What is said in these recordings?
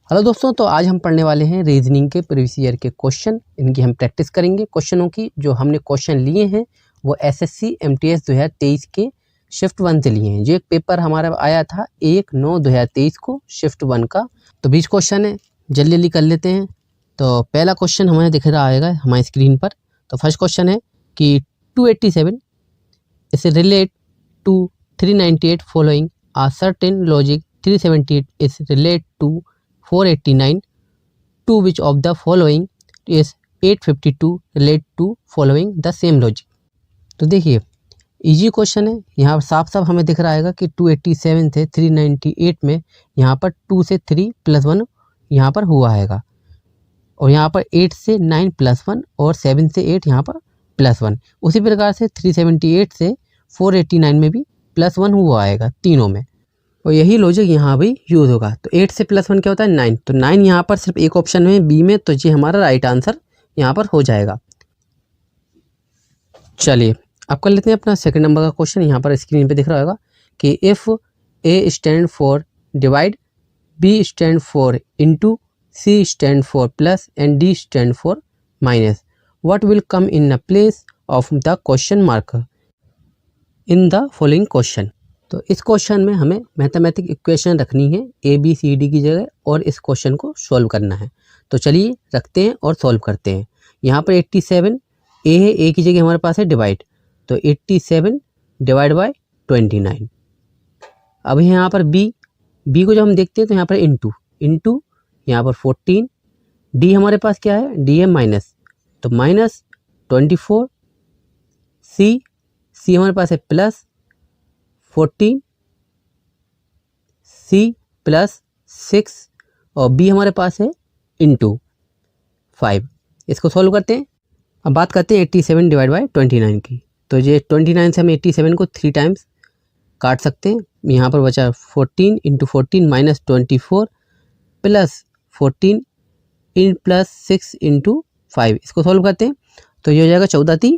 Hello दोस्तों, तो आज हम पढ़ने वाले हैं रीजनिंग के प्रीवियस ईयर के क्वेश्चन। इनकी हम प्रैक्टिस करेंगे। क्वेश्चनों की जो हमने क्वेश्चन लिए हैं वो एसएससी एमटीएस 2023 के शिफ्ट 1 से लिए हैं। जो एक पेपर हमारा आया था 1/9/2023 को शिफ्ट 1 का। तो 20 क्वेश्चन है, जल्दी जल्दी कर लेते हैं। तो पहला क्वेश्चन हमें दिख रहा आएगा हमारी स्क्रीन पर। तो फर्स्ट क्वेश्चन है कि 287 is relate to 398 following a certain logic 378 is relate to 489, to which of the following is 852 relate to following the same logic। तो देखिए इजी क्वेश्चन है। यहाँ पर साफ साफ हमें दिख रहा है कि 287 से 398 में यहाँ पर 2 से 3 + 1 यहाँ पर हुआ है, और यहाँ पर 8 से 9 + 1 और 7 से 8 यहाँ पर +1। उसी प्रकार से 378 से 489 में भी +1 हुआ है तीनों में, और यही लॉजिक यहाँ भी यूज़ होगा। तो 8 से +1 क्या होता है 9। तो 9 यहाँ पर सिर्फ एक ऑप्शन में बी में, तो ये हमारा राइट आंसर यहाँ पर हो जाएगा। चलिए अब कर लेते हैं अपना सेकंड नंबर का क्वेश्चन। यहाँ पर स्क्रीन पे दिख रहा होगा कि if A stand for divide, B stand for into, C stand for plus and D stand for minus, what will come in the place of the question mark in the following question. तो इस question में हमें mathematic equation रखनी है A B C D की जगह, और इस क्वेश्चन को सॉल्व करना है। तो चलिए रखते हैं और सॉल्व करते हैं। यहाँ पर 87 ए है, ए की जगह हमारे पास है डिवाइड, तो 87 डिवाइड बाय 29। अब यहाँ पर बी को जब हम देखते हैं तो यहाँ पर इंटू यहाँ पर 14। डी हमारे पास क्या है, डी है माइनस, तो -24। सी हमारे पास है +14, सी +6, और बी हमारे पास है इंटू 5। इसको सॉल्व करते हैं। अब बात करते हैं 87 डिवाइड बाय 29 की। तो ये 29 से हम 87 को 3 टाइम्स काट सकते हैं। यहाँ पर बचा 14 × 14 -24 +14 +6 × 5। इसको सॉल्व करते हैं तो ये हो जाएगा 14 ×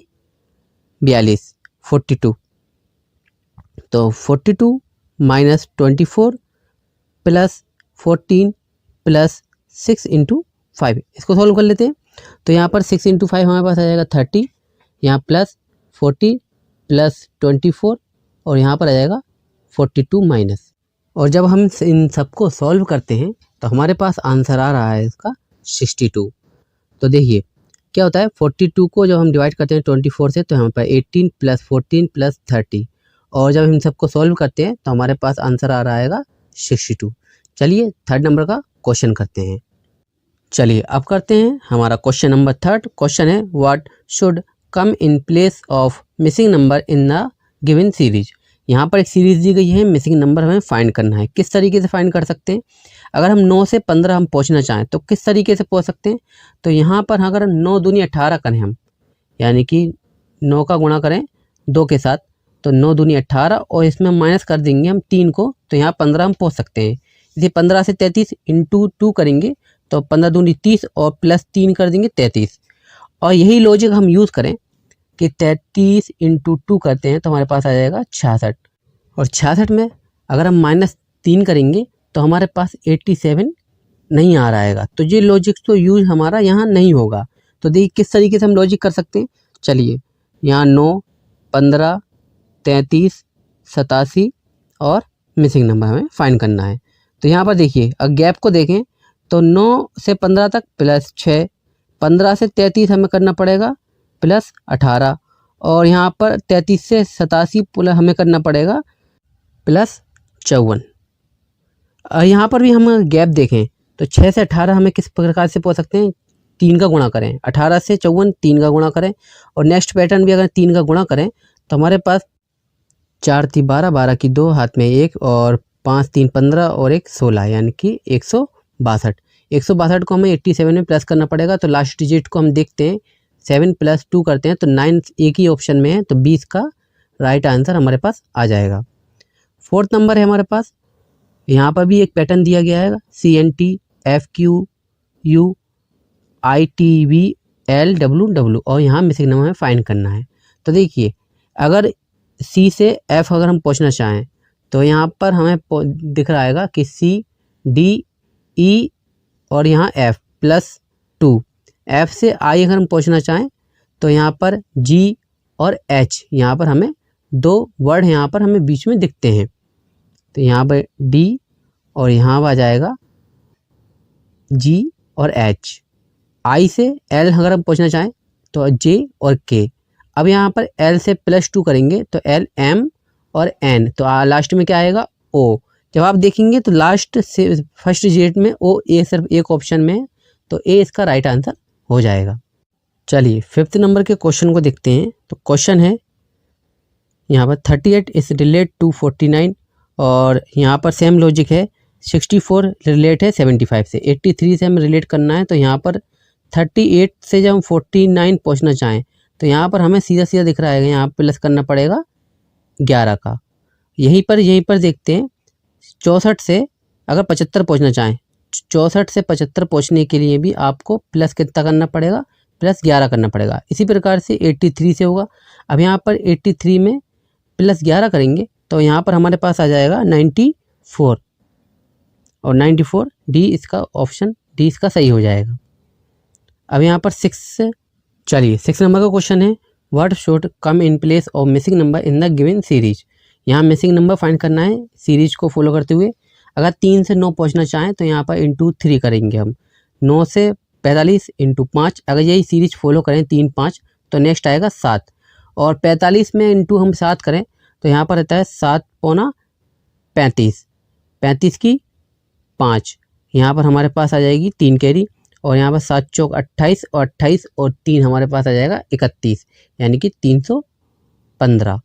42 42। तो 42 -24 +14 +6 × 5। इसको सॉल्व कर लेते हैं। तो यहाँ पर 6 × 5 हमारे पास आ जाएगा 30, यहाँ +40 +24, और यहाँ पर आ जाएगा 42 माइनस। और जब हम इन सबको सॉल्व करते हैं तो हमारे पास आंसर आ रहा है इसका 62। तो देखिए क्या होता है, 42 को जब हम डिवाइड करते हैं 24 से तो यहाँ पर 18 + 14 + 30, और जब हम सबको सॉल्व करते हैं तो हमारे पास आंसर आ रहा है 62। चलिए थर्ड नंबर का क्वेश्चन करते हैं। चलिए अब करते हैं हमारा क्वेश्चन नंबर थर्ड। क्वेश्चन है what should come in place of missing number in the given series. यहाँ पर एक सीरीज दी गई है, मिसिंग नंबर हमें फाइंड करना है। किस तरीके से फाइंड कर सकते हैं, अगर हम 9 से 15 हम पहुँचना चाहें तो किस तरीके से पहुँच सकते हैं। तो यहाँ पर अगर 9 दूनी 18 करें हम, यानी कि 9 का गुणा करें 2 के साथ, तो 9 दूनी 18, और इसमें माइनस कर देंगे हम 3 को, तो यहाँ 15 हम पहुँच सकते हैं। इसे 15 से 33 × 2 करेंगे तो 15 दूनी 30, और +3 कर देंगे 33। और यही लॉजिक हम यूज़ करें कि 33 × 2 करते हैं तो हमारे पास आ जाएगा 66, और 66 में अगर हम -3 करेंगे तो हमारे पास 87 नहीं आ रहा है। तो ये लॉजिक तो यूज़ हमारा यहाँ नहीं होगा। तो देखिए किस तरीके से हम लॉजिक कर सकते हैं। चलिए यहाँ 9, 15, 33, 87 और मिसिंग नंबर हमें फाइंड करना है। तो यहाँ पर देखिए अगर गैप को देखें तो 9 से 15 तक +6, 15 से 33 हमें करना पड़ेगा +18, और यहाँ पर 33 से 87 हमें करना पड़ेगा +54। यहाँ पर भी हम गैप देखें तो 6 से 18 हमें किस प्रकार से पहुँच सकते हैं, 3 का गुणा करें, 18 से 54 3 का गुणा करें, और नेक्स्ट पैटर्न भी अगर 3 का गुणा करें तो हमारे पास 4 × 3 12, 12 की 2, हाथ में 1, और 5 × 3 15, और 1 16, यानी कि 162। 162 को हमें 87 में प्लस करना पड़ेगा। तो लास्ट डिजिट को हम देखते हैं, 7 + 2 करते हैं तो 9 एक ही ऑप्शन में है, तो 20 का राइट आंसर हमारे पास आ जाएगा। फोर्थ नंबर है हमारे पास, यहाँ पर भी एक पैटर्न दिया गया है CNT FQ ITV LWW, और यहाँ मिसिंग नंबर हमें फाइंड करना है। तो देखिए अगर C से F अगर हम पहुँचना चाहें तो यहाँ पर हमें दिख रहा है कि C D E और यहाँ F +2। F से I अगर हम पूछना चाहें तो यहाँ पर G और H, यहाँ पर हमें 2 वर्ड यहाँ पर हमें बीच में दिखते हैं। तो यहाँ पर D और यहाँ पर आ जाएगा G और H। I से L अगर हम पूछना चाहें तो J और K। अब यहाँ पर L से +2 करेंगे तो L M और N, तो लास्ट में क्या आएगा O। जब आप देखेंगे तो लास्ट से फर्स्ट डिजिट में O A सिर्फ एक ऑप्शन में है, तो A इसका राइट आंसर हो जाएगा। चलिए 5th नंबर के क्वेश्चन को देखते हैं। तो क्वेश्चन है यहाँ पर 38 इज रिलेट टू 49, और यहाँ पर सेम लॉजिक है। 64 रिलेट है 75 से, 83 से हमें रिलेट करना है। तो यहाँ पर 38 से जब हम 49 पहुँचना चाहें तो यहाँ पर हमें सीधा सीधा दिख रहा है, यहाँ प्लस करना पड़ेगा 11 का। यहीं पर देखते हैं 64 से अगर 75 पहुँचना चाहें, 64 से 75 पहुँचने के लिए भी आपको प्लस कितना करना पड़ेगा, +11 करना पड़ेगा। इसी प्रकार से 83 से होगा। अब यहाँ पर 83 में +11 करेंगे तो यहाँ पर हमारे पास आ जाएगा 94, और 94 डी इसका ऑप्शन डी इसका सही हो जाएगा। अब यहाँ पर 6 नंबर का क्वेश्चन है, what should come in place of missing number in the given series. यहाँ मिसिंग नंबर फाइंड करना है सीरीज को फॉलो करते हुए। अगर 3 से 9 पहुँचना चाहें तो यहाँ पर × 3 करेंगे हम। 9 से 45 × 5, अगर यही सीरीज फॉलो करें 3 5 तो नेक्स्ट आएगा 7, और 45 में × हम 7 करें तो यहाँ पर रहता है 7 पौना 35, 35 की 5, यहाँ पर हमारे पास आ जाएगी 3 कैरी, और यहाँ पर 7 चौक 28, और 28 और 3 हमारे पास आ जाएगा 31, यानी कि 315।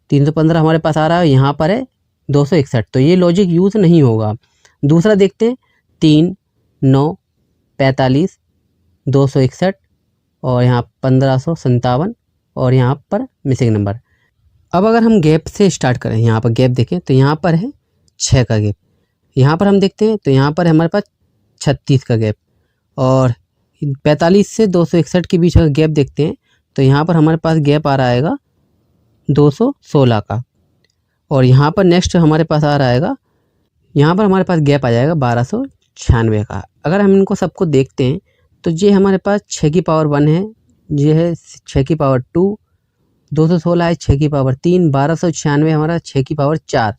315 हमारे पास आ रहा है, यहाँ पर है 261, तो ये लॉजिक यूज़ नहीं होगा। दूसरा देखते हैं 3 9 45 261 और यहाँ 1557, और यहाँ पर मिसिंग नंबर। अब अगर हम गैप से स्टार्ट करें, यहाँ पर गैप देखें तो यहाँ पर है 6 का गैप। यहाँ पर हम देखते हैं तो यहाँ पर हमारे पास 36 का गैप, और 45 से 261 के बीच अगर गैप देखते हैं तो यहाँ पर हमारे पास गैप आ रहा है 216 का, और यहाँ पर नेक्स्ट हमारे पास आ रहा है, यहाँ पर हमारे पास गैप आ जाएगा 1296 का। अगर हम इनको सबको देखते हैं तो ये हमारे पास 6 की पावर 1 है, ये है 6 की पावर 2, 216 है 6 की पावर 3, 1296 हमारा 6 की पावर 4,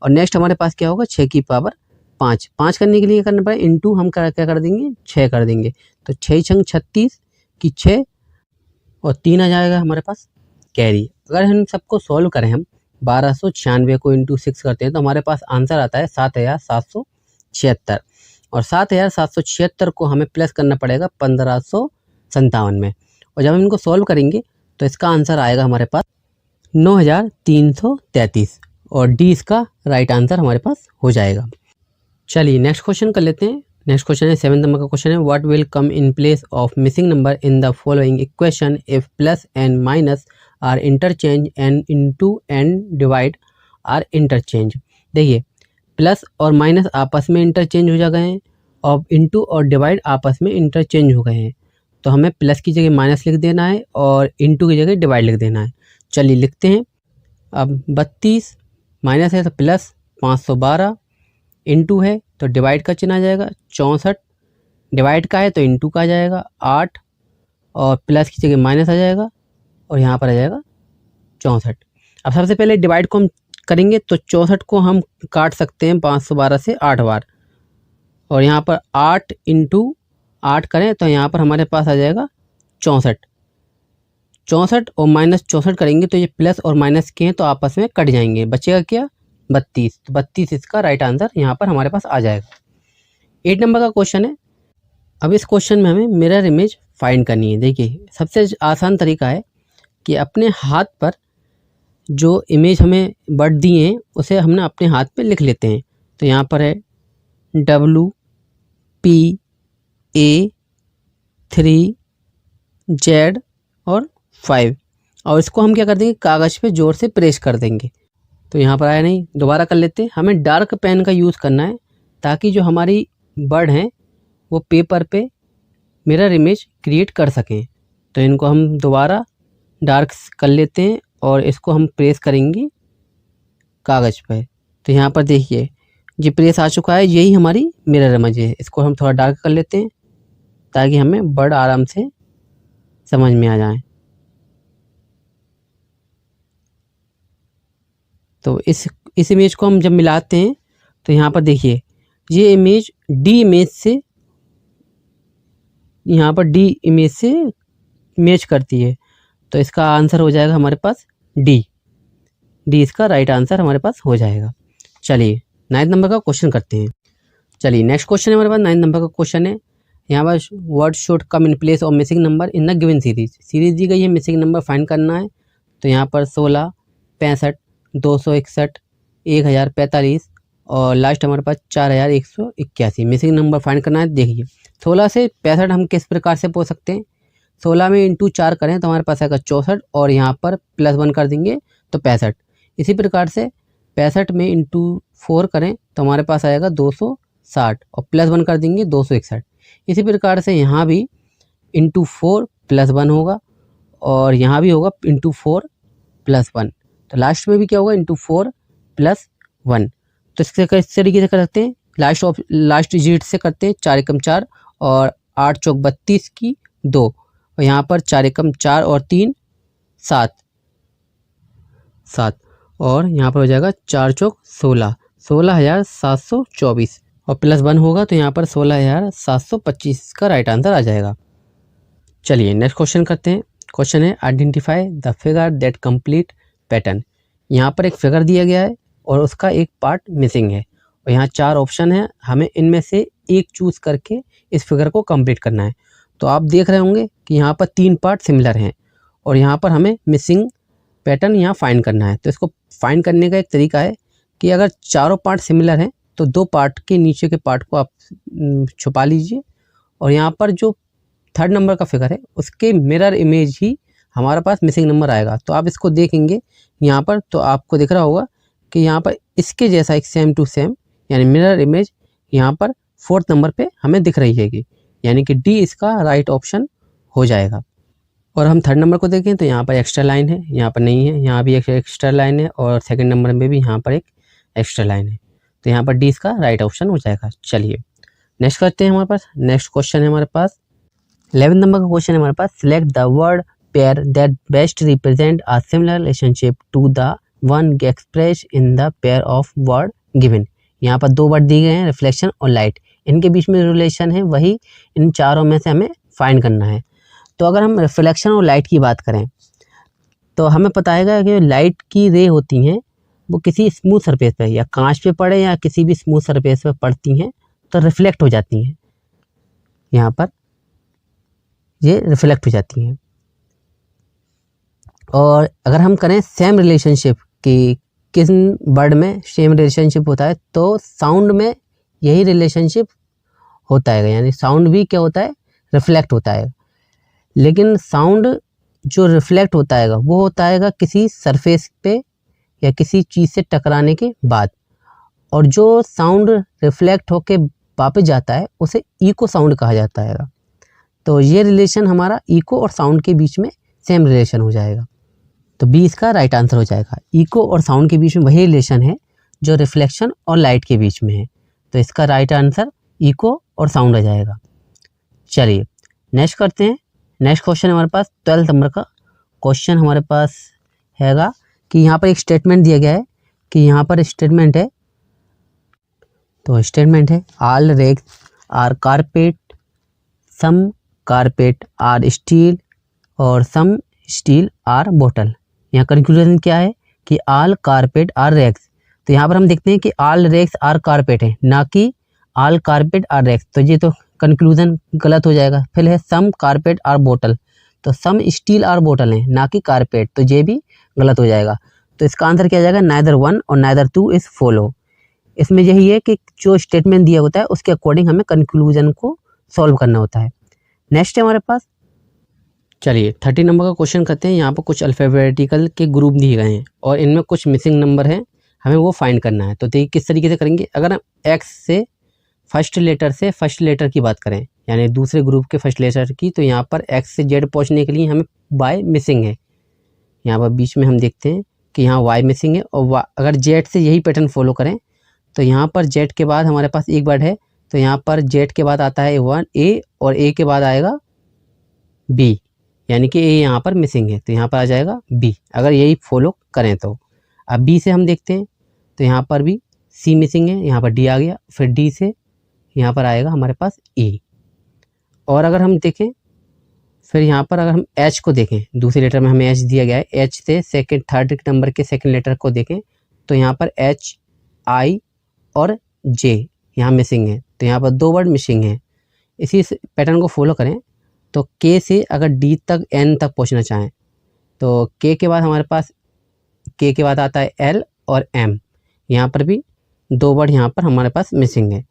और नेक्स्ट हमारे पास क्या होगा 6 की पावर 5। 5 करने के लिए करना पड़ेगा इंटू, हम क्या कर देंगे 6 कर देंगे, तो 6 छंग 36 की 6, और 3 आ जाएगा हमारे पास कैरी। अगर हम सबको सॉल्व करें, हम 1296 को × 6 करते हैं तो हमारे पास आंसर आता है 7776, और 7776 को हमें प्लस करना पड़ेगा 1557 में, और जब हम इनको सॉल्व करेंगे तो इसका आंसर आएगा हमारे पास 9333, और डी इसका राइट आंसर हमारे पास हो जाएगा। चलिए नेक्स्ट क्वेश्चन कर लेते हैं। नेक्स्ट क्वेश्चन है 7 नंबर का क्वेश्चन है, what will come in place of missing number in the following equation if plus and minus are interchange and into and divide are interchange. देखिए प्लस और minus आपस में इंटरचेंज हो जा गए हैं, और इनटू और डिवाइड आपस में इंटरचेंज हो गए हैं, तो हमें प्लस की जगह माइनस लिख देना है और इनटू की जगह डिवाइड लिख देना है। चलिए लिखते हैं। अब 32 माइनस है तो प्लस, 512 इनटू है तो डिवाइड का चिन्ह आ जाएगा 64, डिवाइड का है तो इनटू का आ जाएगा 8, और प्लस की जगह माइनस आ जाएगा, और यहाँ पर आ जाएगा 64। अब सबसे पहले डिवाइड को हम करेंगे तो 64 को हम काट सकते हैं 512 से 8 बार, और यहाँ पर 8 × 8 करें तो यहाँ पर हमारे पास आ जाएगा 64। 64 और माइनस 64 करेंगे तो ये प्लस और माइनस के हैं तो आपस में कट जाएंगे, बचेगा क्या 32, तो 32 इसका राइट आंसर यहाँ पर हमारे पास आ जाएगा। 8 नंबर का क्वेश्चन है। अब इस क्वेश्चन में हमें मिरर इमेज फाइंड करनी है। देखिए सबसे आसान तरीका है कि अपने हाथ पर जो इमेज हमें वर्ड दिए हैं उसे हमने अपने हाथ पे लिख लेते हैं। तो यहाँ पर है WPA3Z और 5, और इसको हम क्या कर देंगे कागज़ पे ज़ोर से प्रेस कर देंगे। तो यहाँ पर आया नहीं, दोबारा कर लेते हैं। हमें डार्क पेन का यूज़ करना है ताकि जो हमारी वर्ड हैं वो पेपर पे मिरर इमेज क्रिएट कर सकें। तो इनको हम दोबारा डार्क कर लेते हैं और इसको हम प्रेस करेंगे कागज़ पे। तो यहाँ पर देखिए ये प्रेस आ चुका है, यही हमारी मिरर इमेज है। इसको हम थोड़ा डार्क कर लेते हैं ताकि हमें बड़ा आराम से समझ में आ जाए। तो इस इमेज को हम जब मिलाते हैं तो यहाँ पर देखिए ये इमेज डी इमेज से, यहाँ पर डी इमेज से मैच करती है। तो इसका आंसर हो जाएगा हमारे पास डी इसका राइट आंसर हमारे पास हो जाएगा। चलिए 9 नंबर का क्वेश्चन करते हैं। चलिए नेक्स्ट क्वेश्चन है हमारे पास 9 नंबर का क्वेश्चन है। यहाँ पर word should come in place of missing number in the given series दी गई है, मिसिंग नंबर फाइंड करना है। तो यहाँ पर 16, 65, 261, 1045 और लास्ट हमारे पास 4181 मिसिंग नंबर फाइंड करना है। देखिए 16 से 65 हम किस प्रकार से पूछ सकते हैं, 16 में इंटू 4 करें तो हमारे पास आएगा 64 और यहाँ पर +1 कर देंगे तो 65। इसी प्रकार से 65 में इंटू 4 करें तो हमारे पास आएगा 260 और +1 कर देंगे 261। इसी प्रकार से यहाँ भी इंटू 4 +1 होगा और यहाँ भी होगा इंटू 4 +1। तो लास्ट में भी क्या होगा इंटू 4 +1। तो इस तरीके से कर सकते हैं, लास्ट डिजिट से करते हैं 4 एकम 4 और 8 चौक 32 की 2 और यहाँ पर 4 एकम 4 और 3 7 और यहाँ पर हो जाएगा 4 चौक 16, 16,724 और +1 होगा तो यहाँ पर 16,725 का राइट आंसर आ जाएगा। चलिए नेक्स्ट क्वेश्चन करते हैं। क्वेश्चन है identify the figure that complete pattern. यहाँ पर एक फिगर दिया गया है और उसका एक पार्ट मिसिंग है और यहाँ 4 ऑप्शन है, हमें इनमें से एक चूज़ करके इस फिगर को कंप्लीट करना है। तो आप देख रहे होंगे कि यहाँ पर 3 पार्ट सिमिलर हैं और यहाँ पर हमें मिसिंग पैटर्न यहाँ फाइंड करना है। तो इसको फाइंड करने का एक तरीका है कि अगर चारों पार्ट सिमिलर हैं तो 2 पार्ट के नीचे के पार्ट को आप छुपा लीजिए और यहाँ पर जो 3rd नंबर का फिगर है उसके मिरर इमेज ही हमारे पास मिसिंग नंबर आएगा। तो आप इसको देखेंगे यहाँ पर तो आपको दिख रहा होगा कि यहाँ पर इसके जैसा एक सेम टू सेम यानी मिरर इमेज यहाँ पर 4th नंबर पे हमें दिख रही है, यानी कि डी इसका राइट ऑप्शन हो जाएगा। और हम 3rd नंबर को देखें तो यहाँ पर एक्स्ट्रा लाइन है, यहाँ पर नहीं है, यहाँ भी एक एक्स्ट्रा लाइन है और 2nd नंबर में भी यहाँ पर एक एक्स्ट्रा लाइन है। तो यहाँ पर डी इसका राइट ऑप्शन हो जाएगा। चलिए नेक्स्ट करते हैं। हमारे पास नेक्स्ट क्वेश्चन है हमारे पास 11 नंबर का क्वेश्चन है हमारे पास। Select the word pair that best represent a similar relationship to the one express in the pair of word given. यहाँ पर 2 वर्ड दिए गए हैं, रिफ्लेक्शन और लाइट, इनके बीच में रिलेशन है, वही इन चारों में से हमें फाइंड करना है। तो अगर हम रिफ्लेक्शन और लाइट की बात करें तो हमें पता है कि लाइट की रे होती हैं वो किसी स्मूथ सरफेस पे या कांच पे पड़े या किसी भी स्मूथ सरफेस पे पड़ती हैं तो रिफ्लेक्ट हो जाती हैं, यहाँ पर ये रिफ्लेक्ट हो जाती हैं। और अगर हम करें सेम रिलेशनशिप कि किस वर्ड में सेम रिलेशनशिप होता है तो साउंड में यही रिलेशनशिप होता है, यानी साउंड भी क्या होता है रिफ्लेक्ट होता है। लेकिन साउंड जो रिफ्लेक्ट होता है वो होता है किसी सरफेस पे या किसी चीज़ से टकराने के बाद, और जो साउंड रिफ्लेक्ट होके वापस जाता है उसे इको साउंड कहा जाता है। तो ये रिलेशन हमारा इको और साउंड के बीच में सेम रिलेशन हो जाएगा। तो बी इसका राइट आंसर हो जाएगा। इको और साउंड के बीच में वही रिलेशन है जो रिफ्लेक्शन और लाइट के बीच में है। तो इसका राइट आंसर इको और साउंड आ जाएगा। चलिए नेक्स्ट करते हैं। नेक्स्ट क्वेश्चन हमारे पास 12 नंबर का क्वेश्चन हमारे पास हैगा कि यहाँ पर एक स्टेटमेंट दिया गया है कि यहाँ पर स्टेटमेंट है, तो स्टेटमेंट है all racks are carpet, some carpet are steel और सम स्टील आर बोतल। यहाँ कंक्लूजन क्या है कि ऑल कारपेट आर रैक्स। तो यहाँ पर हम देखते हैं कि ऑल रैक्स आर कारपेट है, ना कि ऑल कारपेट आर रैक्स। तो ये तो कंक्लूजन गलत हो जाएगा। फिर है सम कारपेट आर बोतल, तो सम स्टील आर बोतल है ना कि कारपेट, तो ये भी गलत हो जाएगा। तो इसका आंसर क्या आ जाएगा नाइदर 1 और नाइदर 2 इज फॉलो। इसमें यही है कि जो स्टेटमेंट दिया होता है उसके अकॉर्डिंग हमें कंक्लूजन को सॉल्व करना होता है। नेक्स्ट है हमारे पास, चलिए 30 नंबर का क्वेश्चन करते हैं। यहाँ पर कुछ अल्फ़ाबेटिकल के ग्रुप दिए गए हैं और इनमें कुछ मिसिंग नंबर हैं, हमें वो फाइंड करना है। तो देखिए किस तरीके से करेंगे। अगर हम एक्स से फर्स्ट लेटर की बात करें, यानी दूसरे ग्रुप के फर्स्ट लेटर की, तो यहाँ पर एक्स से जेड पहुँचने के लिए हमें वाई मिसिंग है। यहाँ पर बीच में हम देखते हैं कि यहाँ वाई मिसिंग है और अगर जेड से यही पैटर्न फॉलो करें तो यहाँ पर जेड के बाद हमारे पास एक वर्ड है, तो यहाँ पर जेड के बाद आता है वन ए और ए के बाद आएगा बी, यानी कि ए यहाँ पर मिसिंग है, तो यहाँ पर आ जाएगा बी अगर यही फॉलो करें तो। अब बी से हम देखते हैं, तो यहाँ पर भी सी मिसिंग है, यहाँ पर डी आ गया, फिर डी से यहाँ पर आएगा हमारे पास ई। और अगर हम देखें फिर यहाँ पर अगर हम एच को देखें, दूसरे लेटर में हमें एच दिया गया है, एच से सेकंड थर्ड नंबर के सेकंड लेटर को देखें तो यहाँ पर एच आई और जे यहाँ मिसिंग है, तो यहाँ पर 2 वर्ड मिसिंग है। इसी पैटर्न को फॉलो करें तो के से अगर डी तक एन तक पहुँचना चाहें तो के बाद हमारे पास के बाद आता है एल और एम, यहाँ पर भी 2 वर्ड यहाँ पर हमारे पास मिसिंग है।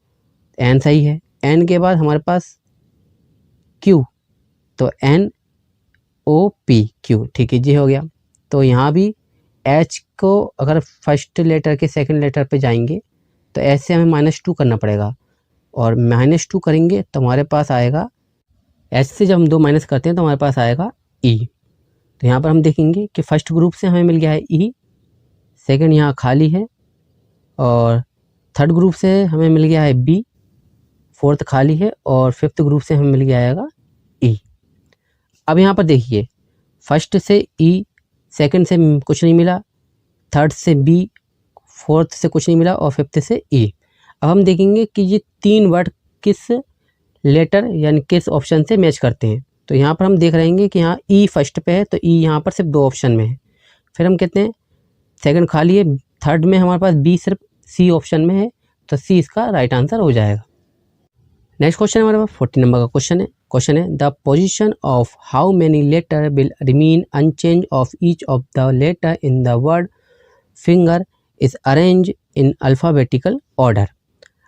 एन सही है, एन के बाद हमारे पास क्यू, तो एन ओ पी क्यू, ठीक है जी हो गया। तो यहाँ भी एच को अगर फर्स्ट लेटर के सेकंड लेटर पे जाएंगे तो एच से हमें -2 करना पड़ेगा, और -2 करेंगे तो हमारे पास आएगा एच से जब हम 2 माइनस करते हैं तो हमारे पास आएगा ई। तो यहाँ पर हम देखेंगे कि फर्स्ट ग्रुप से हमें मिल गया है ई, सेकंड यहाँ खाली है, और थर्ड ग्रुप से हमें मिल गया है बी, फोर्थ खाली है, और फिफ्थ ग्रुप से हमें मिल गया आएगा ई। अब यहाँ पर देखिए फर्स्ट से ई, सेकंड से कुछ नहीं मिला, थर्ड से बी, फोर्थ से कुछ नहीं मिला, और फिफ्थ से ई। अब हम देखेंगे कि ये 3 वर्ड किस लेटर यानी किस ऑप्शन से मैच करते हैं। तो यहाँ पर हम देख रहे हैं कि यहाँ ई फर्स्ट पे है, तो ई यहाँ पर सिर्फ 2 ऑप्शन में है। फिर हम कहते हैं सेकंड खाली है, थर्ड में हमारे पास बी सिर्फ सी ऑप्शन में है, तो सी इसका राइट आंसर हो जाएगा। नेक्स्ट क्वेश्चन हमारे पास 40 नंबर का क्वेश्चन है the position of how many letter will remain unchange of each of the letter in the word finger is arrange in alphabetical order.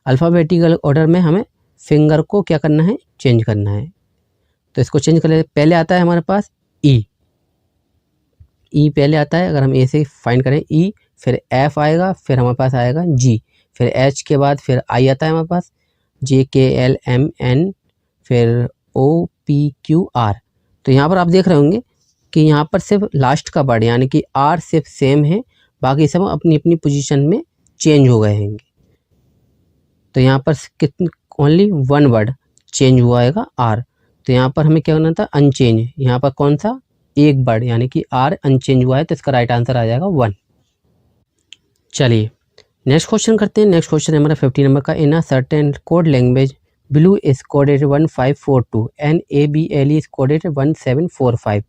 Alphabetical order में हमें finger को क्या करना है, चेंज करना है। तो इसको चेंज कर लेते, पहले आता है हमारे पास ई, ई पहले आता है, अगर हम ए से फाइंड करें ई, फिर एफ आएगा, फिर हमारे पास आएगा जी, फिर एच के बाद फिर आई आता है हमारे पास, जे के एल एम एन, फिर ओ पी क्यू आर। तो यहाँ पर आप देख रहे होंगे कि यहाँ पर सिर्फ लास्ट का वर्ड यानी कि आर सिर्फ सेम है, बाकी सब अपनी अपनी पोजीशन में चेंज हो गए हैं। तो यहाँ पर कितनी ओनली 1 वर्ड चेंज हुआ आएगा आर, तो यहाँ पर हमें क्या करना था, अनचेंज। यहाँ पर कौन सा, एक वर्ड यानी कि आर अनचेंज हुआ है, तो इसका राइट आंसर आ जाएगा 1। चलिए नेक्स्ट क्वेश्चन करते हैं। नेक्स्ट क्वेश्चन है हमारा 50 नंबर का। In a certain code language blue is coded 1542 and ABLE is coded 1745।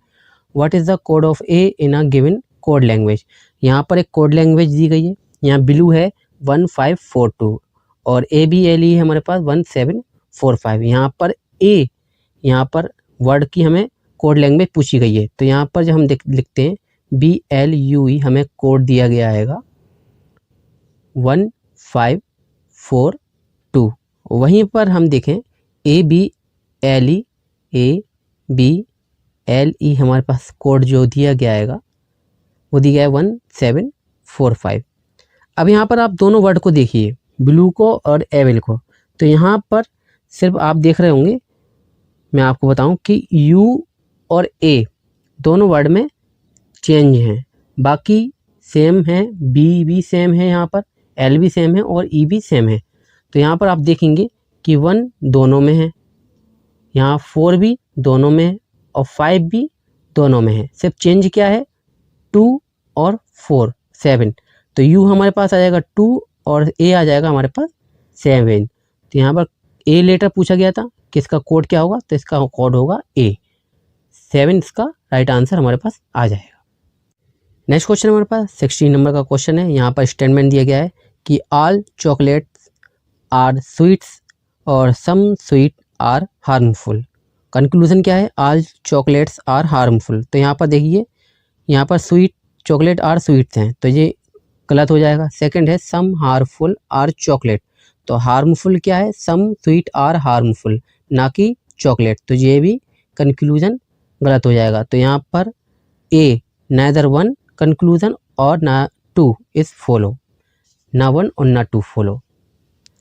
What is the code of A in a given code language. यहाँ पर एक कोड लैंग्वेज दी गई है, यहाँ ब्लू है 1542 और ABLE है हमारे पास 1745। यहाँ पर ए, यहाँ पर वर्ड की हमें कोड लैंग्वेज पूछी गई है, तो यहाँ पर जब हम लिखते हैं BLUE हमें कोड दिया गया आएगा 1542। वहीं पर हम देखें ABLE हमारे पास कोड जो दिया गया आएगा वो दिया गया है 1745। अब यहाँ पर आप दोनों वर्ड को देखिए, ब्लू को और एविल को, तो यहाँ पर सिर्फ आप देख रहे होंगे, मैं आपको बताऊं कि यू और ए दोनों वर्ड में चेंज हैं, बाकी सेम है, बी भी सेम है, यहाँ पर एल भी सेम है और ई भी सेम है। तो यहाँ पर आप देखेंगे कि 1 दोनों में है, यहाँ 4 भी दोनों में है और 5 भी दोनों में है, सिर्फ चेंज क्या है 2 और 4 7। तो यू हमारे पास आ जाएगा 2 और ए आ जाएगा हमारे पास 7। तो यहाँ पर ए लेटर पूछा गया था कि इसका कोड क्या होगा, तो इसका कोड होगा ए 7, इसका राइट आंसर हमारे पास आ जाएगा। नेक्स्ट क्वेश्चन हमारे पास 16 नंबर का क्वेश्चन है। यहाँ पर स्टेटमेंट दिया गया है कि ऑल चॉकलेट्स आर स्वीट्स और some sweet are harmful. Conclusion क्या है, ऑल चॉकलेट्स आर हार्मफुल। तो यहाँ पर देखिए, यहाँ पर स्वीट चॉकलेट आर स्वीट्स हैं, तो ये गलत हो जाएगा। सेकंड है सम हार्मफुल आर चॉकलेट, तो हार्मफुल क्या है, सम स्वीट आर हार्मफुल, ना कि चॉकलेट, तो ये भी कंक्लूजन गलत हो जाएगा। तो यहाँ पर ए नाइदर 1 कंक्लूजन और ना 2 इज फॉलो, ना 1 और ना 2 फॉलो।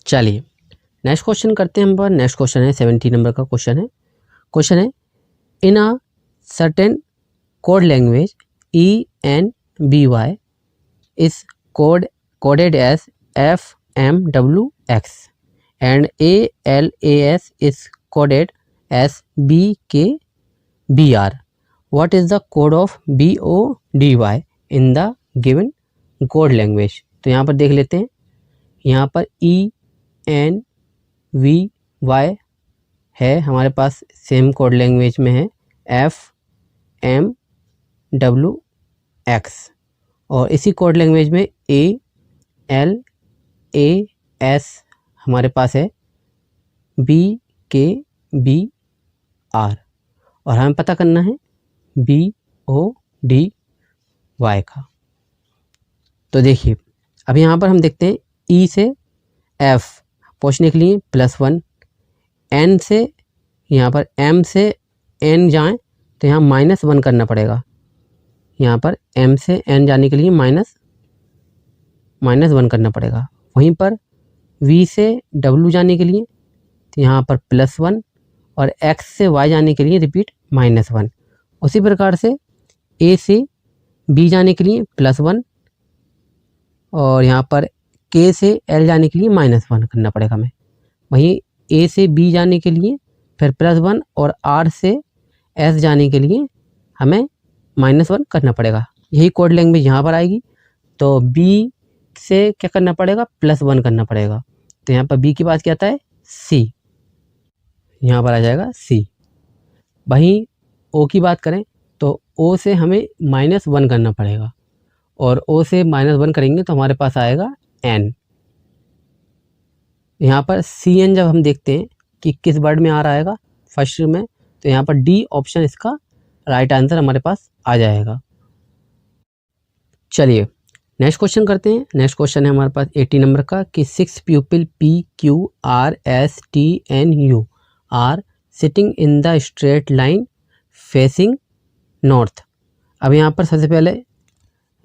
चलिए नेक्स्ट क्वेश्चन करते हैं हम पर। नेक्स्ट क्वेश्चन है 70 नंबर का क्वेश्चन है in a certain code language ENBY is coded as MWX and ALAS is coded as BKBR. What is the code of BODY in the given code language? तो यहाँ पर देख लेते हैं, यहाँ पर ENVY है हमारे पास, सेम कोड लैंग्वेज में है FMWX, और इसी कोड लैंग्वेज में ALAS हमारे पास है BKBR, और हमें पता करना है BODY का। तो देखिए अब यहाँ पर हम देखते हैं E से F पहुँचने के लिए +1, N से यहाँ पर M से N जाएं तो यहाँ -1 करना पड़ेगा, यहाँ पर M से N जाने के लिए -1 करना पड़ेगा। वहीं पर V से W जाने के लिए तो यहाँ पर +1, और X से Y जाने के लिए रिपीट -1। उसी प्रकार से A से B जाने के लिए +1, और यहाँ पर K से L जाने के लिए -1 करना पड़ेगा हमें। वहीं A से B जाने के लिए फिर +1, और R से S जाने के लिए हमें -1 करना पड़ेगा। यही कोड लैंग्वेज यहाँ पर आएगी। तो B से क्या करना पड़ेगा, +1 करना पड़ेगा। तो यहाँ पर B के बाद क्या आता है, C, यहाँ पर आ जाएगा C। वहीं O की बात करें तो O से हमें -1 करना पड़ेगा, और O से -1 करेंगे तो हमारे पास आएगा N। यहाँ पर CN जब हम देखते हैं कि किस वर्ड में आ रहा है फर्स्ट में, तो यहाँ पर D ऑप्शन इसका राइट आंसर हमारे पास आ जाएगा। चलिए नेक्स्ट क्वेश्चन करते हैं। नेक्स्ट क्वेश्चन है हमारे पास 80 नंबर का कि 6 people PQRSTNU are sitting in the straight line facing north. अब यहाँ पर सबसे पहले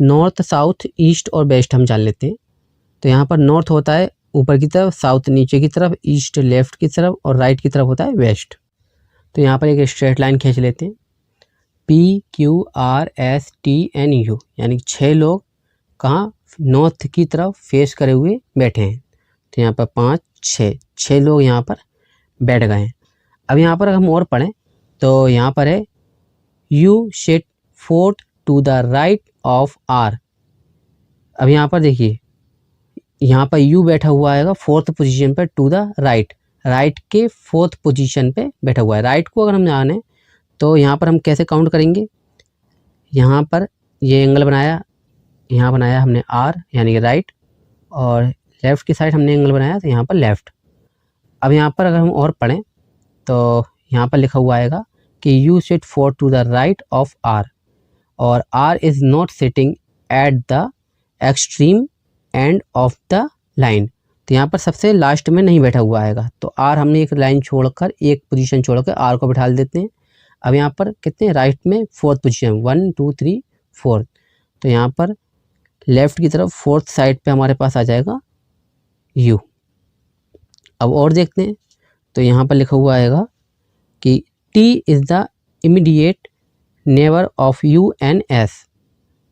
नॉर्थ, साउथ, ईस्ट और वेस्ट हम जान लेते हैं। तो यहाँ पर नॉर्थ होता है ऊपर की तरफ, साउथ नीचे की तरफ, ईस्ट लेफ्ट की तरफ, और राइट की तरफ होता है वेस्ट। तो यहाँ पर एक स्ट्रेट लाइन खींच लेते हैं, PQRSTNU, यानी 6 लोग कहाँ, नॉर्थ की तरफ फेस करे हुए बैठे हैं। तो यहाँ पर 5, 6 लोग यहाँ पर बैठ गए हैं। अब यहाँ पर हम और पढ़ें तो यहाँ पर है you sit 4th to the right of R। अब यहाँ पर देखिए, यहाँ पर U बैठा हुआ आएगा 4th पोजीशन पर, टू द राइट, राइट के 4th पोजीशन पे बैठा हुआ है। राइट को अगर हम जाने तो यहाँ पर हम कैसे काउंट करेंगे, यहाँ पर ये एंगल बनाया, यहाँ बनाया हमने R यानी कि राइट, और लेफ़्ट की साइड हमने एंगल बनाया तो यहाँ पर लेफ़्ट। अब यहाँ पर अगर हम और पढ़ें तो यहाँ पर लिखा हुआ आएगा कि you sit 4 to the right of R, और R is not sitting at the extreme end of the line. तो यहाँ पर सबसे लास्ट में नहीं बैठा हुआ आएगा, तो R हमने एक लाइन छोड़कर, एक पोजीशन छोड़कर R को बिठा देते हैं। अब यहाँ पर कितने, राइट में 4th पोजीशन, 1 2 3 4। तो यहाँ पर लेफ़्ट की तरफ 4th साइड पे हमारे पास आ जाएगा U। अब और देखते हैं तो यहाँ पर लिखा हुआ आएगा कि T is the immediate neighbour of U and S।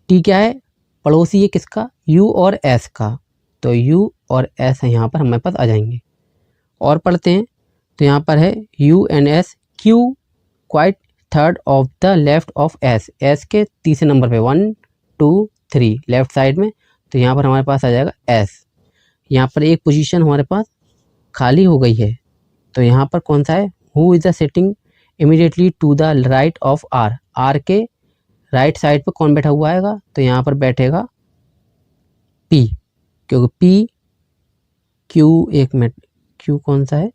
T क्या है, पड़ोसी है किसका, U और S का। तो U और S यहाँ पर हमारे पास आ जाएंगे। और पढ़ते हैं तो यहाँ पर है U and S, Q quite 3rd of the left of S, S के तीसरे नंबर पे 1 2 3 लेफ्ट साइड में। तो यहाँ पर हमारे पास आ जाएगा S। यहाँ पर एक पोजीशन हमारे पास खाली हो गई है, तो यहाँ पर कौन सा है, who is the sitting immediately to the right of R, R के राइट साइड पे कौन बैठा हुआ आएगा, तो यहाँ पर बैठेगा P, क्योंकि P Q, एक मिनट, Q कौन सा है,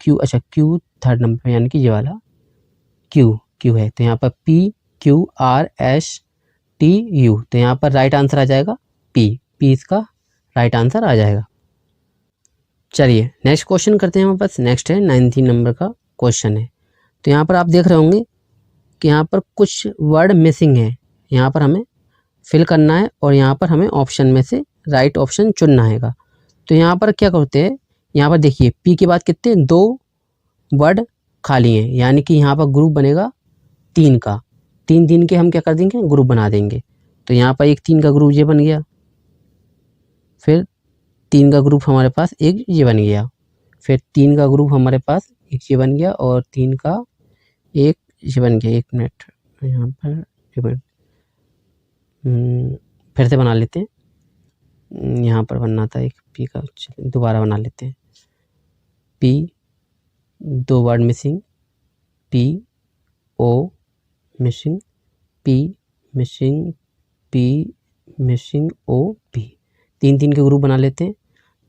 Q, अच्छा Q 3rd नंबर पे, यानी कि ये वाला Q है। तो यहाँ पर PQRSTU, तो यहाँ पर राइट आंसर आ जाएगा P इसका राइट आंसर आ जाएगा। चलिए नेक्स्ट क्वेश्चन करते हैं हमारे पास। नेक्स्ट है 19 नंबर का क्वेश्चन है। तो यहाँ पर आप देख रहे होंगे कि यहाँ पर कुछ वर्ड मिसिंग है, यहाँ पर हमें फिल करना है, और यहाँ पर हमें ऑप्शन में से राइट ऑप्शन चुनना है। तो यहाँ पर क्या करते हैं, यहाँ पर देखिए P के बाद कितने, 2 वर्ड खाली हैं, यानी कि यहाँ पर ग्रुप बनेगा 3 का, 3 के हम क्या कर देंगे, ग्रुप बना देंगे। तो यहाँ पर एक 3 का ग्रुप ये बन गया, फिर 3 का ग्रुप हमारे पास एक ये बन गया, फिर 3 का ग्रुप हमारे पास एक ये बन गया और 3 का एक ये बन गया। 1 मिनट यहाँ पर, 1 मिनट फिर से बना लेते हैं। यहाँ पर बनना था एक पी का, दोबारा बना लेते हैं। P 2 word missing, P O missing, P missing, P missing, O P, 3 के ग्रुप बना लेते हैं।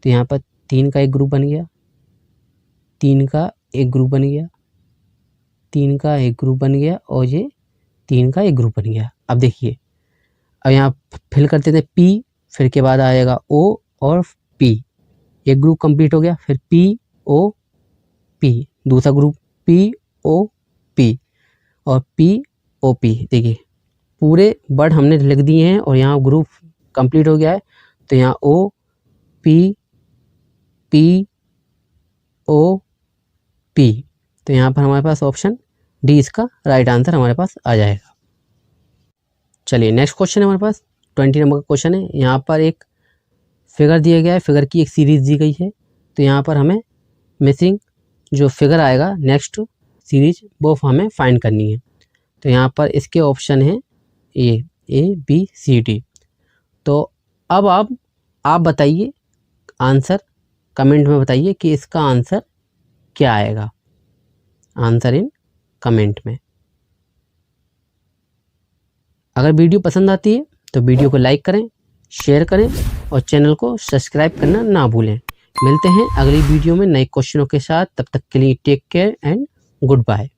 तो यहाँ पर 3 का एक ग्रुप बन गया, 3 का एक ग्रुप बन गया, 3 का एक ग्रुप बन गया और ये 3 का एक ग्रुप बन गया। अब देखिए, अब यहाँ फिल कर देते हैं पी, फिर के बाद आएगा ओ और पी, एक ग्रुप कंप्लीट हो गया। फिर पी ओ पी, दूसरा ग्रुप पी ओ पी और पी ओ पी। देखिए पूरे वर्ड हमने लिख दिए हैं और यहाँ ग्रुप कंप्लीट हो गया है। तो यहाँ O P P O P, तो यहाँ पर हमारे पास ऑप्शन डी इसका राइट आंसर हमारे पास आ जाएगा। चलिए नेक्स्ट क्वेश्चन है हमारे पास 20 नंबर का क्वेश्चन है। यहाँ पर एक फिगर दिया गया है, फिगर की एक सीरीज दी गई है। तो यहाँ पर हमें मिसिंग जो फिगर आएगा नेक्स्ट सीरीज वो हमें फाइंड करनी है। तो यहाँ पर इसके ऑप्शन है ए बी सी डी। तो अब आप बताइए आंसर, कमेंट में बताइए कि इसका आंसर क्या आएगा, आंसर इन कमेंट में। अगर वीडियो पसंद आती है तो वीडियो को लाइक करें, शेयर करें और चैनल को सब्सक्राइब करना ना भूलें। मिलते हैं अगली वीडियो में नए क्वेश्चनों के साथ, तब तक के लिए take care and good bye.